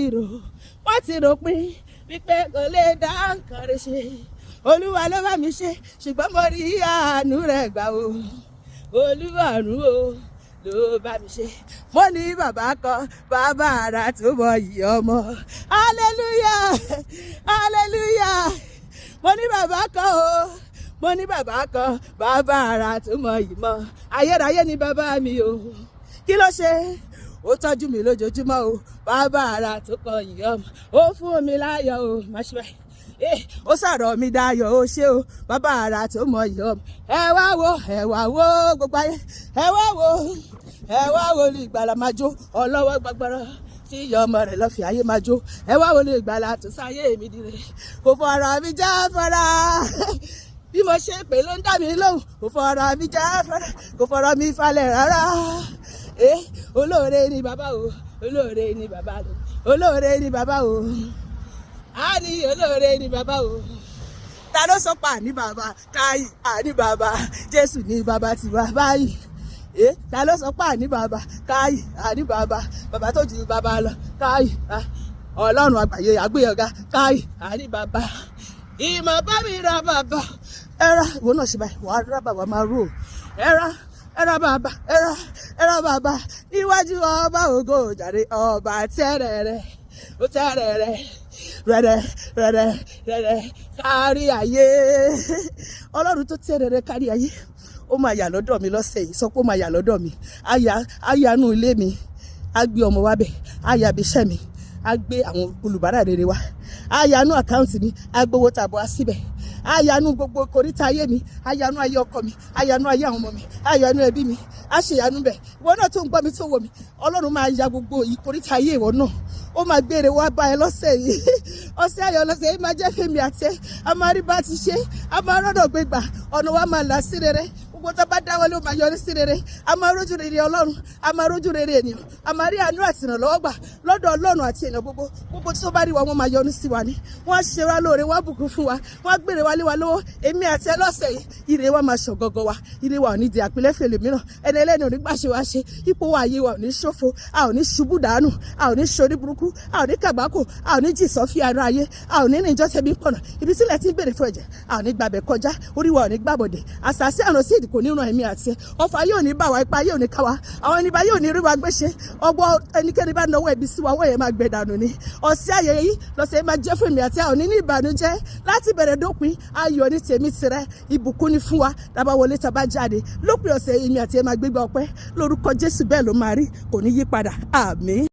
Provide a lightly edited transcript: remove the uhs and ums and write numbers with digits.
wọ́n ti rò pín wípé kò lè dá nǹkan rẹ̀ ṣe. Olúwa ló bá mi ṣe, ṣùgbọ́n mo rí àánú rẹ̀ gbà o. Olúwarun o ló bá mi ṣe. Mo ní bàbá kan, bàbá ara tó mọyì ọmọ. Hallelujah, hallelujah. Mo ní bàbá kan o, mo ní bàbá kan, bàbá ara tó mọyì mọ́. Ayérayé ni bàbá mi o. Kí ló ṣe? Ó tọ́jú mi lójoojúmọ́ o. Bàbá ara tó mọyì ọmọ. Ó fún mi láyọ̀ o. Má ṣe báyìí. Ó sọ̀rọ̀ mi dayọ̀ ó ṣe o. Bàbá ara tó mọyì ọmọ. Ẹ wá wo gbogbo ayé. Ẹ wá wo ní ìgbàlà máa jó. Ọlọ́wọ́ gbàgbọ́rọ̀ tí ìyá ọmọ rẹ̀ lọ́ fi ayé máa jó. Ẹ wá wo ní ìgbàlà tó sáyé mi dire. Kò fọ̀rọ̀ mi já fara. Bí mo ṣe pè ló ń dá mi lóhùn. Kò fọ̀rọ̀ mi já fara. Kò fọ̀rọ̀ mi falẹ̀ rárá. Olóore ni bàbá o. Olóore ni bàbá o. Olóore ni bàbá o. A ní olóore ni bàbá o. Ta ló sọ pa ní bàbá? Káyì àní bàbá. Jésù ní bàbá tiwa báyìí. Ta ló sọ pa ní bàbá? Káyì àní bàbá. Bàbá tó ju bàbá lọ. Káyì Ọlọ́run àgbáyé àgbéyọ̀gá. Káyì àní bàbá. Ìmọ̀ bá mi ra bàbá. Ẹ̀rá ìwọ náà ṣe báyìí. Wàá rà bàbá máa rò. Ẹ̀rá bàbá. Ẹ̀rá bàbá. Níwájú ọba ògo jàre ọba tẹ́rẹ̀ẹ́rẹ́. Ó tẹ́rẹ̀ẹ́rẹ́. Rẹ̀rẹ̀ kárí ayé. Ọlọ́run tó tẹ́rẹ̀ẹ́rẹ́ kárí ayé. Ó máa yà lọ́dọ̀ mi lọ́sẹ̀ yìí. Sọ pé ó máa yà lọ́dọ̀ mi. Àyànú ilé mi. Á gbé ọmọ wa bẹ̀. Àyàbí iṣẹ́ mi. Á gbé àwọn olùbárà rere wa. Àyànú àkáǹtì mi. Á gbowó tàbọ̀ á síbẹ̀. Àyànú gbogbo koríta ayé mi. Àyànú ayé ọkọ mi. Àyànú ayé àwọn ọmọ mi. Àyànú ẹbí mi. Á ṣe ìyanu bẹ̀. Ìwọ náà tó ń gbọ́ mi tó wò mí. Ọlọ́run máa ya gbogbo ìkoríta ayé ìwọ náà. Ó máa gbére wá bá ẹ lọ́sẹ̀ yìí. Ọ̀sẹ̀ ayọ̀ lọ́sẹ̀ yìí máa jẹ́ fèmí àti ẹ. A máa rí bá ti ṣe. A máa rọ́nà gbégbà. Ọ̀nà wa máa là sí rere. Gbogbo tó bá dáwọ́ ló máa yọrí sí rere. A máa rójú rere Ọlọ́run. A máa rójú rere ènìyàn. A máa rí àánú àti ìrànlọ́wọ́ gbà lọ́dọ̀ Ọlọ́run àti ènìyàn gbogbo. Gbogbo tó bá rí wa wọ́n máa yọrí sí wa ni. Wọ́n á ṣe wa lóore, wọ́n á bùkún fún wa. Wọ́n á gbére wa lé wa lọ́wọ́. Èmi àti ẹ lọ́sẹ̀ yìí. Ire wa máa ṣọ̀gọ̀gọ̀ wa. Ire wa ò ní di àpilẹ̀fẹ̀lẹ̀ mìíràn. Ẹni ẹlẹ́ni ò ní gbàṣẹ wa ṣe. Ipò wa ayé wa ò ní ṣòfò. A ò ní ṣubú dànù. A ò ní ṣorí burúkú. A ò ní kàgbákò. A ò ní jì sọ́fí ara ayé. A ò ní rìn jọ́sẹ̀ bí pọ̀nà. Ibi sílẹ̀ tí ń bèrè fún ẹ̀jẹ̀. A ò ní gbàbẹ̀ kọjá. Orí wa ò ní gbàbọ̀dẹ̀. Àṣàṣì àrùn sí ìdìkò nínú ẹ̀mí àti ẹ. Ọfà yóò ní bá wa, ipa yóò ní ká wa. Àwọn ẹni bá yóò ní rí wa gbéṣe. Ọgbọ́ ẹnikẹ́ni bá náwó ẹbí sí wa, wọ́n yẹn máa gbẹ dànù ni. Ọ̀sẹ̀ ayẹyẹ yìí lọ́sẹ̀ máa jẹ́ fún mi àti àwọn ní ìbànújẹ́ láti bẹ̀rẹ̀ dópin. Ayọ̀ ní tèmi tirẹ̀. Ìbùkún ni fún wa. Tàbá wọlé tàbá jáde. Lópin ọ̀sẹ̀ èmi àti ẹ máa gbégbá ọpẹ́. Lórúkọ Jésù bẹ́ẹ̀ ló máa rí. Kò ní yí padà. Àmín.